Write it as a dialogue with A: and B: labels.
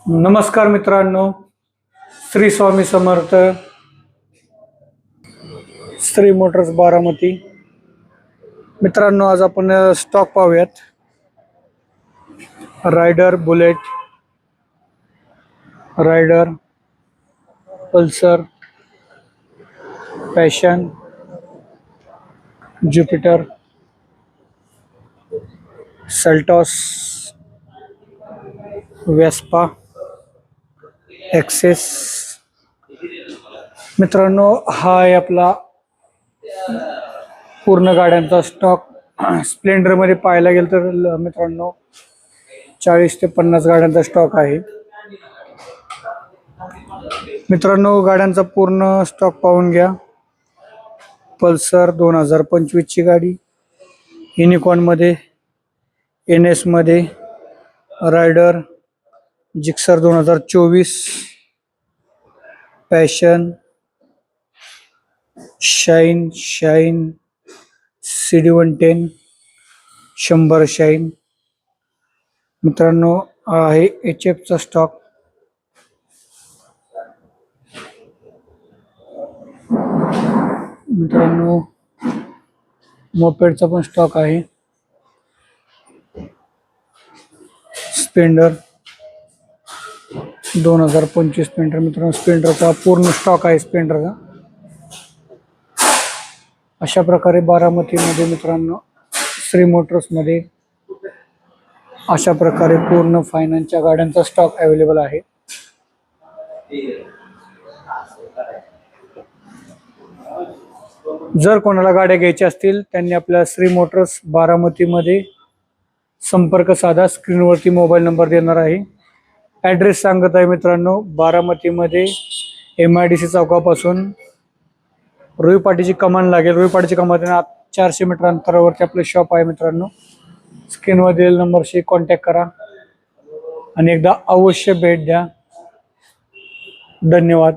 A: नमस्कार मित्रांनो, श्री स्वामी समर्थ. श्री मोटर्स बारामती. मित्रांनो, आज आपण स्टॉक पाहूयात. Raider Bullet, Raider, Pulsar, Passion, Jupiter, Seltos, Vespa, Access. मित्रांनो, हा आहे आपला पूर्ण गाड्यांचा स्टॉक. स्प्लेंडरमध्ये पाहायला गेलं तर मित्रांनो 40 ते 50 गाड्यांचा स्टॉक आहे. मित्रांनो, गाड्यांचा पूर्ण स्टॉक पाहून घ्या. पल्सर 2025 ची गाडी, युनिकॉर्नमध्ये, NS मध्ये, Raider, Gixxer 2024, Passion, Shine CD110, 100 Shine. मित्रांनो, हा आहे HF चा स्टॉक. मित्रांनो, मोपेडचा पण स्टॉक आहे. Splendor 2025 Splendor. मित्रांनो, स्प्लेंडरचा पूर्ण स्टॉक आहे. स्प्लेंडरचा अशा प्रकारे बारामतीमध्ये मित्रांनो श्री मोटर्समध्ये अशा प्रकारे पूर्ण फायनान्सच्या गाड्यांचा स्टॉक अवेलेबल आहे. जर कोणाला गाड्या घ्यायच्या असतील त्यांनी आपल्या श्री मोटर्स बारामतीमध्ये संपर्क साधा. स्क्रीनवरती मोबाईल नंबर देणार आहे. ॲड्रेस सांगत आहे मित्रांनो, बारामतीमध्ये MIDC चौकापासून रुईपाटीची कमान लागेल. रुईपाटीची कमान 400 मीटर अंतरावरती आपलं शॉप आहे. मित्रांनो, स्क्रीनवर दिलेल्या नंबरशी कॉन्टॅक्ट करा आणि एकदा अवश्य भेट द्या. धन्यवाद.